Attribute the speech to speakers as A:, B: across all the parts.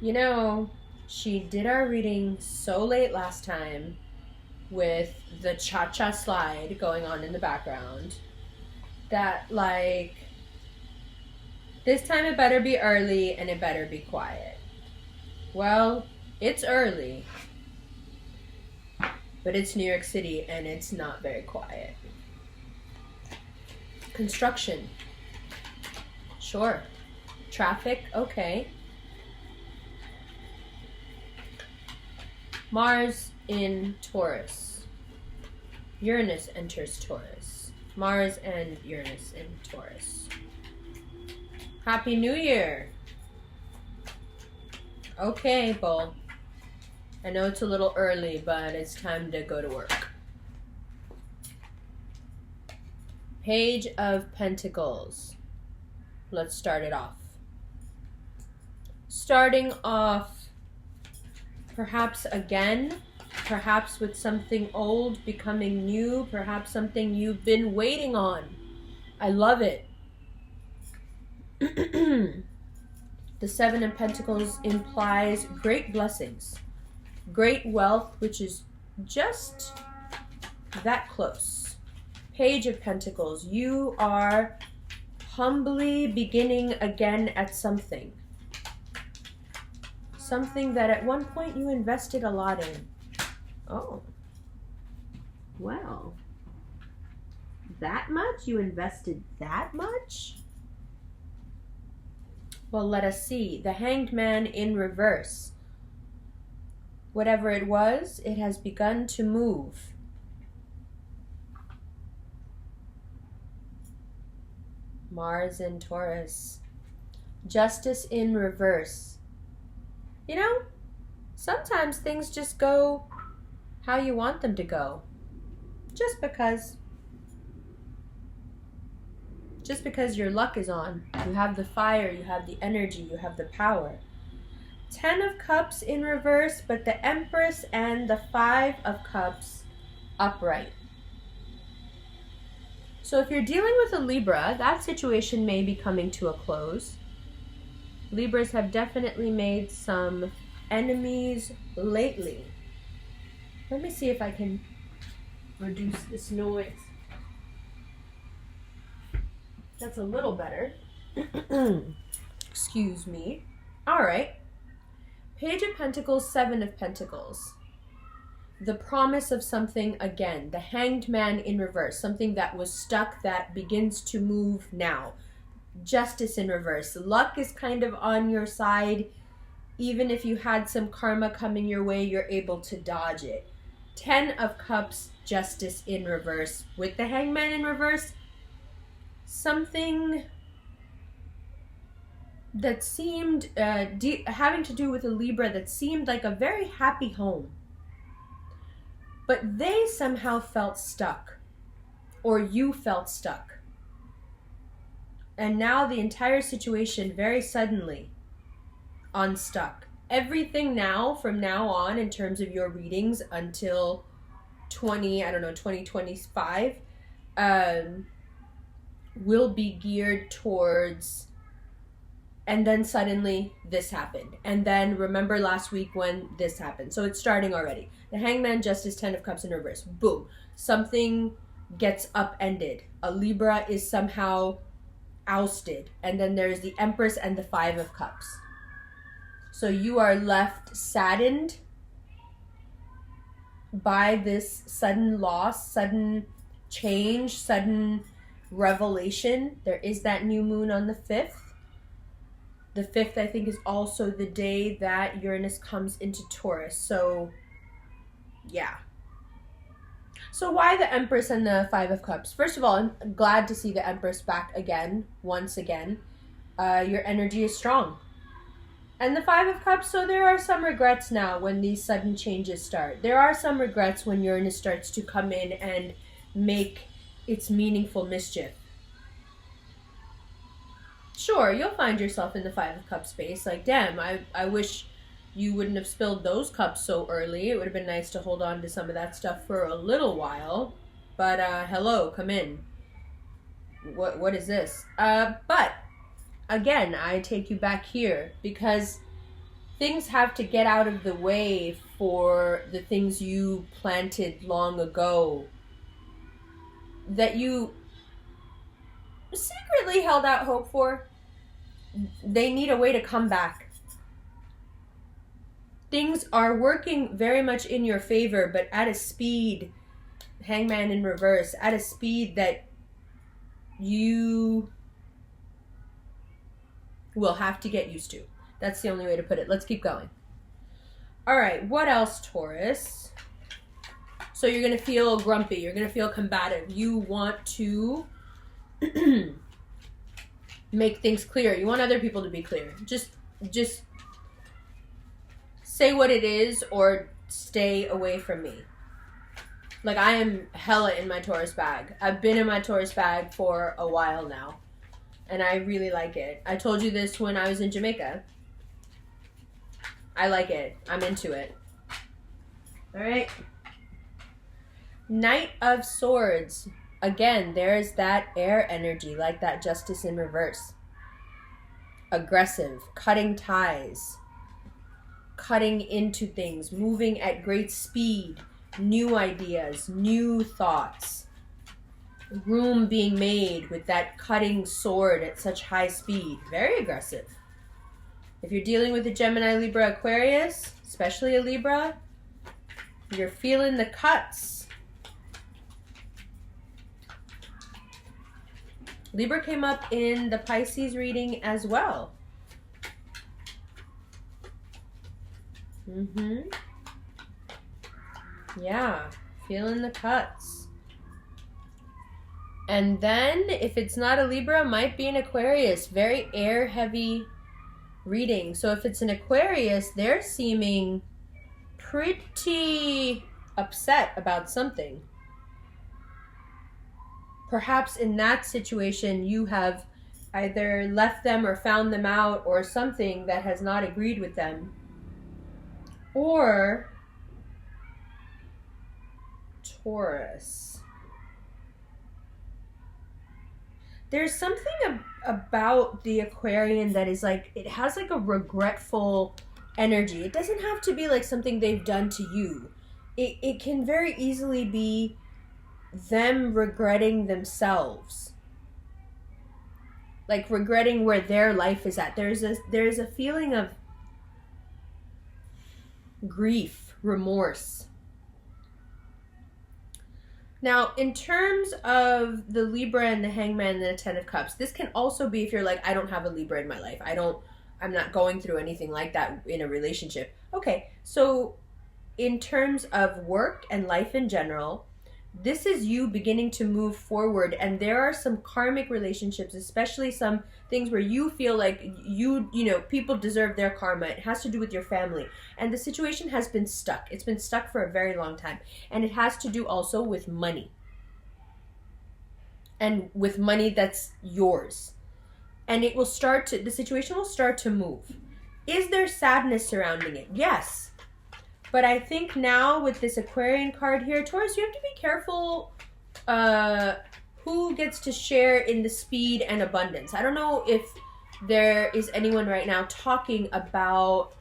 A: You know, she did our reading so late last time with the cha-cha slide going on in the background that, like, this time it better be early and it better be quiet. Well, it's early, but it's New York City and it's not very quiet. Construction. Sure. Traffic, okay. Mars in Taurus. Uranus enters Taurus. Mars and Uranus in Taurus. Happy New Year. Okay, Bull. I know it's a little early, but it's time to go to work. Page of Pentacles. Let's start it off. Starting off, perhaps again, perhaps with something old becoming new, perhaps something you've been waiting on. I love it. The Seven of Pentacles implies great blessings, great wealth, which is just that close. Page of Pentacles, you are humbly beginning again at something. Something that at one point you invested a lot in. Oh. Well. That much? You invested that much? Well, let us see. The Hanged Man in reverse. Whatever it was, it has begun to move. Mars in Taurus. Justice in reverse. You know, sometimes things just go how you want them to go. Just because your luck is on. You have the fire, you have the energy, you have the power. 10 of Cups in reverse, but the Empress and the 5 of Cups upright. So if you're dealing with a Libra, that situation may be coming to a close. Libras have definitely made some enemies lately. Let me see if I can reduce this noise. That's a little better. Excuse me. All right. Page of Pentacles, 7 of Pentacles. The promise of something again. The Hanged Man in reverse. Something that was stuck that begins to move now. Justice in reverse. Luck is kind of on your side. Even if you had some karma coming your way, you're able to dodge it. 10 of Cups, Justice in reverse. With the Hangman in reverse, something that seemed having to do with a Libra that seemed like a very happy home. But they somehow felt stuck. Or you felt stuck. And now the entire situation very suddenly unstuck. Everything now, from now on, in terms of your readings until 2025, will be geared towards, and then suddenly this happened. And then remember last week when this happened. So it's starting already. The Hangman, Justice, 10 of Cups in reverse. Boom. Something gets upended. A Libra is somehow ousted, and then there's the Empress and the 5 of Cups. So you are left saddened by this sudden loss, sudden change, sudden revelation. There is that new moon on the 5th. The 5th, I think, is also the day that Uranus comes into Taurus. So, yeah. So why the Empress and the 5 of Cups? First of all, I'm glad to see the Empress back again, once again. Your energy is strong. And the 5 of Cups, so there are some regrets now when these sudden changes start. There are some regrets when Uranus starts to come in and make its meaningful mischief. Sure, you'll find yourself in the 5 of Cups space. Like, damn, I wish you wouldn't have spilled those cups so early. It would have been nice to hold on to some of that stuff for a little while. But, hello, come in. What is this? But, again, I take you back here because things have to get out of the way for the things you planted long ago that you secretly held out hope for. They need a way to come back. Things are working very much in your favor, but at a speed, Hangman in reverse, at a speed that you will have to get used to. That's the only way to put it. Let's keep going. All right, what else, Taurus? So you're going to feel grumpy. You're going to feel combative. You want to make things clear. You want other people to be clear. Just say what it is or stay away from me. Like, I am hella in my Taurus bag. I've been in my Taurus bag for a while now. And I really like it. I told you this when I was in Jamaica. I like it. I'm into it. All right. Knight of Swords. Again, there's that air energy, like that Justice in reverse. Aggressive, cutting ties, cutting into things, moving at great speed, new ideas, new thoughts. Room being made with that cutting sword at such high speed. Very aggressive. If you're dealing with a Gemini, Libra, Aquarius, especially a Libra, you're feeling the cuts. Libra came up in the Pisces reading as well. Yeah, feeling the cuts. And then, if it's not a Libra, might be an Aquarius. Very air-heavy reading. So if it's an Aquarius, they're seeming pretty upset about something. Perhaps in that situation, you have either left them or found them out or something that has not agreed with them. Or Taurus. There's something about the Aquarian that is like, it has like a regretful energy. It doesn't have to be like something they've done to you. It can very easily be them regretting themselves. Like regretting where their life is at. There's a feeling of grief, remorse. Now, in terms of the Libra and the Hangman and the Ten of Cups, this can also be if you're like, I don't have a Libra in my life. I'm not going through anything like that in a relationship. Okay, so in terms of work and life in general, this is you beginning to move forward, and there are some karmic relationships, especially some things where you feel like you know, people deserve their karma. It has to do with your family, and the situation has been stuck. It's been stuck for a very long time, and it has to do also with money, and with money that's yours, and the situation will start to move. Is there sadness surrounding it? Yes. But I think now with this Aquarian card here, Taurus, you have to be careful who gets to share in the speed and abundance. I don't know if there is anyone right now talking about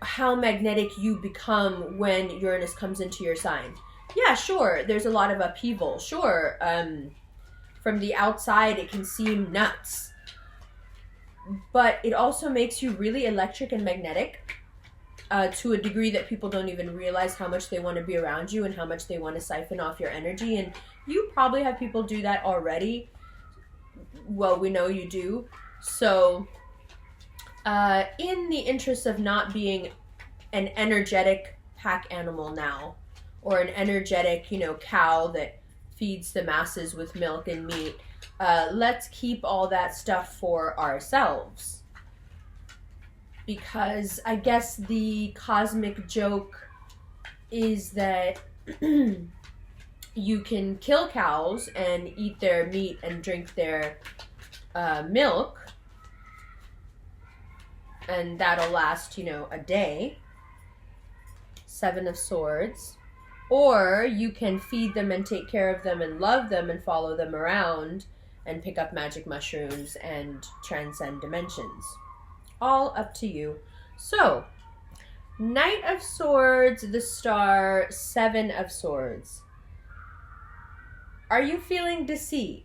A: how magnetic you become when Uranus comes into your sign. Yeah, sure, there's a lot of upheaval. Sure, from the outside it can seem nuts. But it also makes you really electric and magnetic. To a degree that people don't even realize how much they want to be around you and how much they want to siphon off your energy. And you probably have people do that already. Well, we know you do. So, in the interest of not being an energetic pack animal now, or an energetic, cow that feeds the masses with milk and meat, let's keep all that stuff for ourselves. Because I guess the cosmic joke is that you can kill cows and eat their meat and drink their milk, and that'll last, a day. Seven of Swords. Or you can feed them and take care of them and love them and follow them around and pick up magic mushrooms and transcend dimensions. all up to you. So, Knight of Swords, the Star, Seven of Swords. Are you feeling deceived?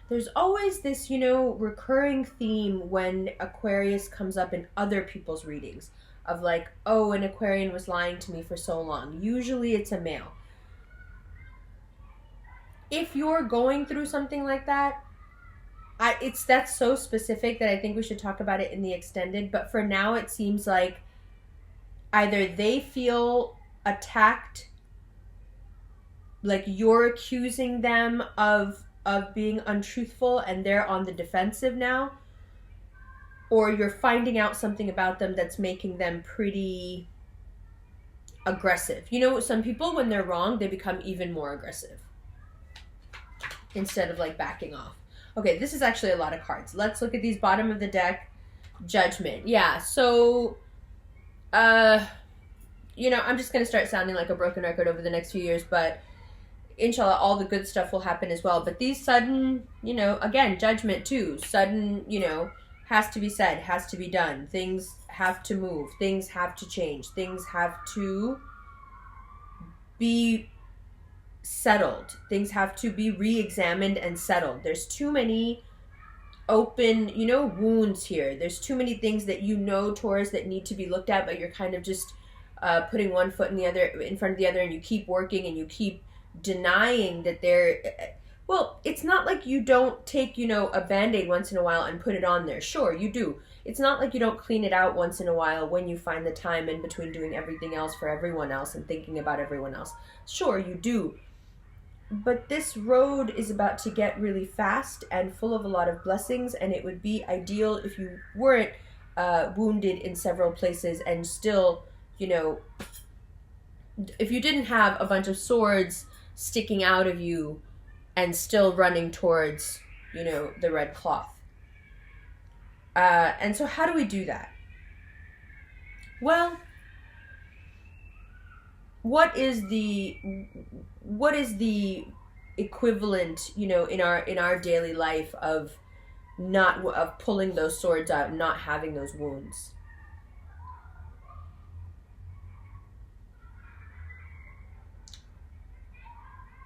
A: There's always this, recurring theme when Aquarius comes up in other people's readings of like, oh, an Aquarian was lying to me for so long. Usually it's a male. If you're going through something like that, that's so specific that I think we should talk about it in the extended. But for now, it seems like either they feel attacked, like you're accusing them of being untruthful and they're on the defensive now, or you're finding out something about them that's making them pretty aggressive. Some people, when they're wrong, they become even more aggressive instead of like backing off. Okay, this is actually a lot of cards. Let's look at these bottom of the deck. Judgment. Yeah, so, I'm just going to start sounding like a broken record over the next few years, but inshallah, all the good stuff will happen as well. But these sudden, again, judgment too. Sudden, has to be said, has to be done. Things have to move. Things have to change. Things have to be settled. Things have to be re-examined and settled. There's too many open, wounds here. There's too many things that Taurus, that need to be looked at, but you're kind of just putting one foot in front of the other, and you keep working and you keep denying that it's not like you don't take, a Band-Aid once in a while and put it on there. Sure, you do. It's not like you don't clean it out once in a while when you find the time in between doing everything else for everyone else and thinking about everyone else. Sure, you do. But this road is about to get really fast and full of a lot of blessings, and it would be ideal if you weren't wounded in several places and still, if you didn't have a bunch of swords sticking out of you and still running towards, the red cloth. And so how do we do that? Well, what is the equivalent, in our daily life of pulling those swords out, not having those wounds?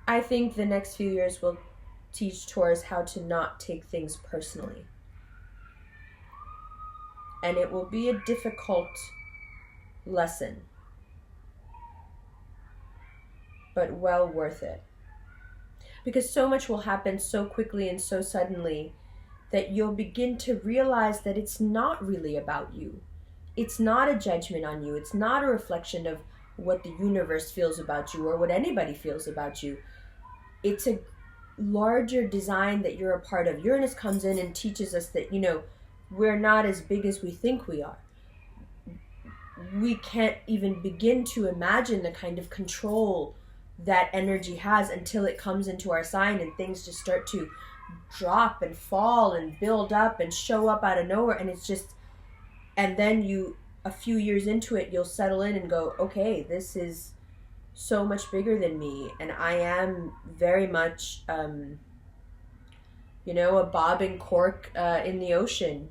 A: I think the next few years will teach Taurus how to not take things personally. And it will be a difficult lesson, but well worth it. Because so much will happen so quickly and so suddenly that you'll begin to realize that it's not really about you. It's not a judgment on you. It's not a reflection of what the universe feels about you or what anybody feels about you. It's a larger design that you're a part of. Uranus comes in and teaches us that, we're not as big as we think we are. We can't even begin to imagine the kind of control that energy has until it comes into our sign and things just start to drop and fall and build up and show up out of nowhere. And it's just, and then a few years into it, you'll settle in and go, okay, this is so much bigger than me. And I am very much, a bobbing cork in the ocean,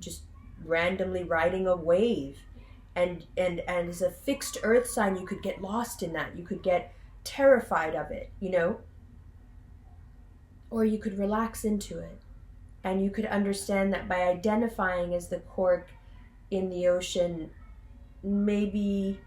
A: just randomly riding a wave. And as a fixed earth sign, you could get lost in that. You could get terrified of it, or you could relax into it. And you could understand that by identifying as the cork in the ocean, maybe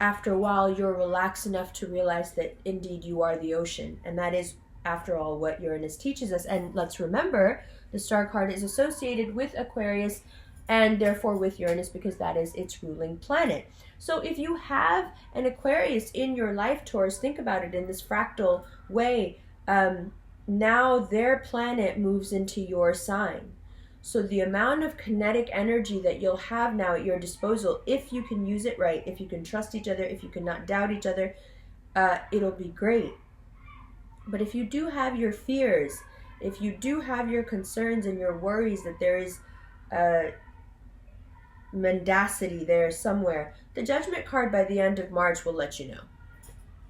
A: after a while you're relaxed enough to realize that indeed you are the ocean. And that is, after all, what Uranus teaches us. And let's remember, the star card is associated with Aquarius and therefore with Uranus because that is its ruling planet. So if you have an Aquarius in your life, Taurus, think about it in this fractal way. Now their planet moves into your sign. So the amount of kinetic energy that you'll have now at your disposal, if you can use it right, if you can trust each other, if you can not doubt each other, it'll be great. But if you do have your fears, if you do have your concerns and your worries that there is mendacity there somewhere, the Judgment card by the end of March will let you know.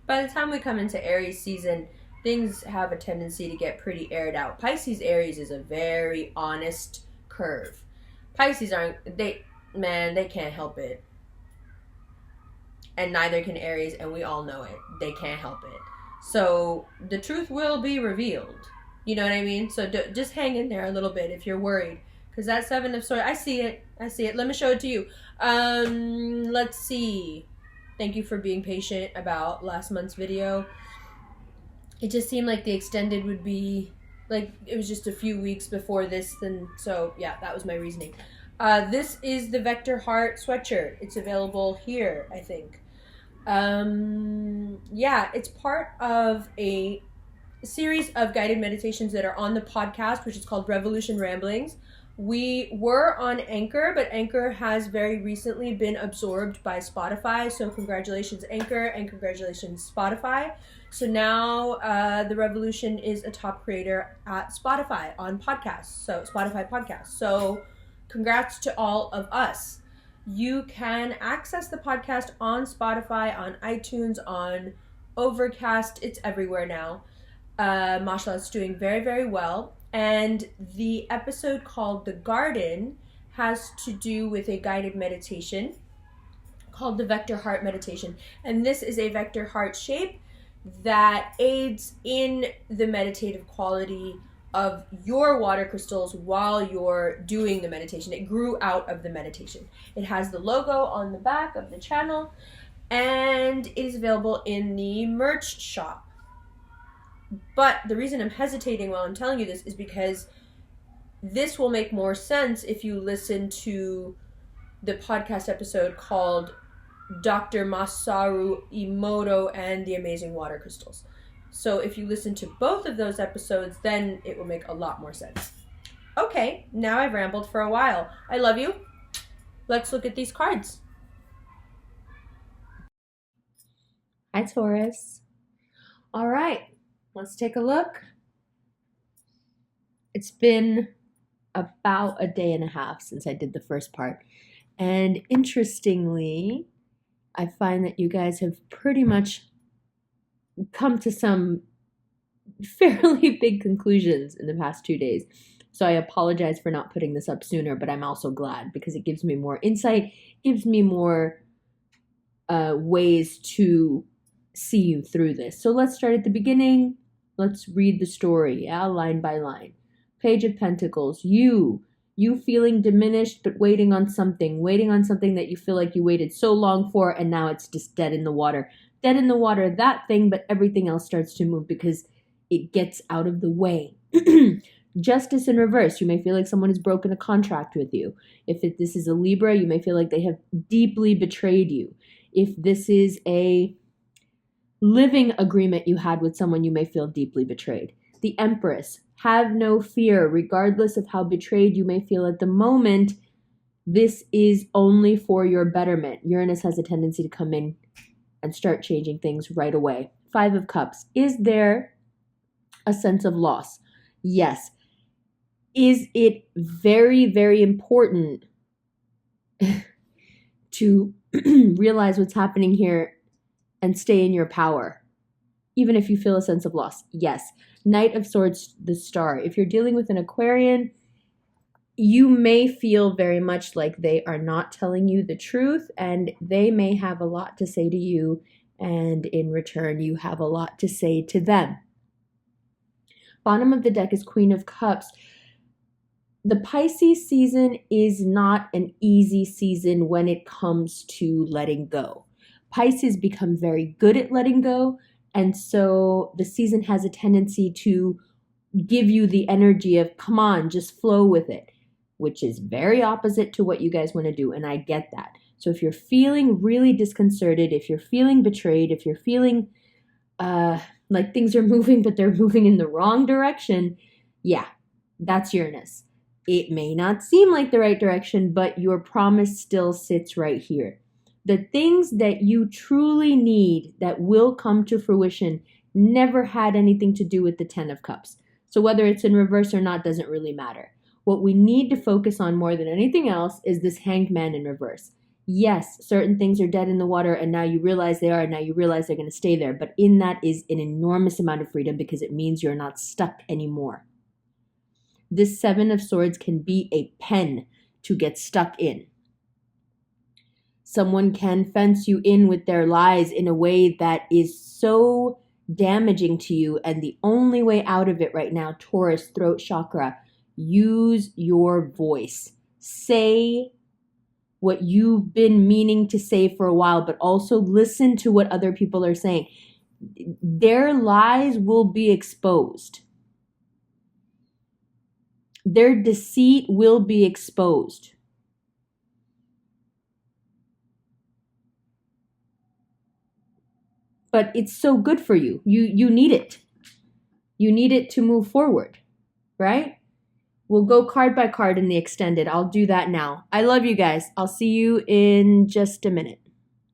A: By the time we come into Aries season, things have a tendency to get pretty aired out. Pisces Aries is a very honest curve. Pisces they can't help it. And neither can Aries, and we all know it. They can't help it. So the truth will be revealed. You know what I mean? So just hang in there a little bit if you're worried. Because that Seven of Swords, I see it. Let me show it to you. Let's see. Thank you for being patient about last month's video. It just seemed like the extended would be, like, it was just a few weeks before this. And so, yeah, that was my reasoning. This is the Vector Heart sweatshirt. It's available here, I think. Yeah, it's part of a series of guided meditations that are on the podcast, which is called Revolution Ramblings. We were on Anchor, but Anchor has very recently been absorbed by Spotify. So congratulations, Anchor, and congratulations, Spotify. So now the Revolution is a top creator at Spotify on podcasts. So Spotify podcasts. So congrats to all of us. You can access the podcast on Spotify, on iTunes, on Overcast. It's everywhere now. Mashallah, it's doing very, very well. And the episode called The Garden has to do with a guided meditation called the Vector Heart Meditation. And this is a vector heart shape that aids in the meditative quality of your water crystals while you're doing the meditation. It grew out of the meditation. It has the logo on the back of the channel, and it is available in the merch shop. But the reason I'm hesitating while I'm telling you this is because this will make more sense if you listen to the podcast episode called Dr. Masaru Emoto and the Amazing Water Crystals. So if you listen to both of those episodes, then it will make a lot more sense. Okay, now I've rambled for a while. I love you. Let's look at these cards. Hi, Taurus. All right, let's take a look. It's been about a day and a half since I did the first part. And interestingly, I find that you guys have pretty much come to some fairly big conclusions in the past 2 days. So I apologize for not putting this up sooner, but I'm also glad because it gives me more insight, gives me more ways to see you through this. So let's start at the beginning. Let's read the story, line by line. Page of Pentacles, you feeling diminished but waiting on something that you feel like you waited so long for, and now it's just dead in the water. Dead in the water, that thing, but everything else starts to move because it gets out of the way. Justice in reverse, you may feel like someone has broken a contract with you. If this is a Libra, you may feel like they have deeply betrayed you. If this is a living agreement you had with someone, you may feel deeply betrayed. The Empress, have no fear, regardless of how betrayed you may feel at the moment. This is only for your betterment. Uranus has a tendency to come in and start changing things right away. 5 of Cups. Is there a sense of loss? Yes. Is it very, very important to realize what's happening here and stay in your power, even if you feel a sense of loss? Yes. Knight of Swords, the Star. If you're dealing with an Aquarian, you may feel very much like they are not telling you the truth, and they may have a lot to say to you, and in return, you have a lot to say to them. Bottom of the deck is Queen of Cups. The Pisces season is not an easy season when it comes to letting go. Pisces become very good at letting go, and so the season has a tendency to give you the energy of, come on, just flow with it, which is very opposite to what you guys want to do, and I get that. So if you're feeling really disconcerted, if you're feeling betrayed, if you're feeling like things are moving, but they're moving in the wrong direction, yeah, that's Uranus. It may not seem like the right direction, but your promise still sits right here. The things that you truly need that will come to fruition never had anything to do with the 10 of Cups. So whether it's in reverse or not doesn't really matter. What we need to focus on more than anything else is this Hanged Man in reverse. Yes, certain things are dead in the water, and now you realize they are, and now you realize they're going to stay there. But in that is an enormous amount of freedom because it means you're not stuck anymore. This Seven of Swords can be a pen to get stuck in. Someone can fence you in with their lies in a way that is so damaging to you, and the only way out of it right now, Taurus, throat chakra, use your voice. Say what you've been meaning to say for a while, but also listen to what other people are saying. Their lies will be exposed. Their deceit will be exposed. But it's so good for you. You need it. You need it to move forward, right? We'll go card by card in the extended. I'll do that now. I love you guys. I'll see you in just a minute.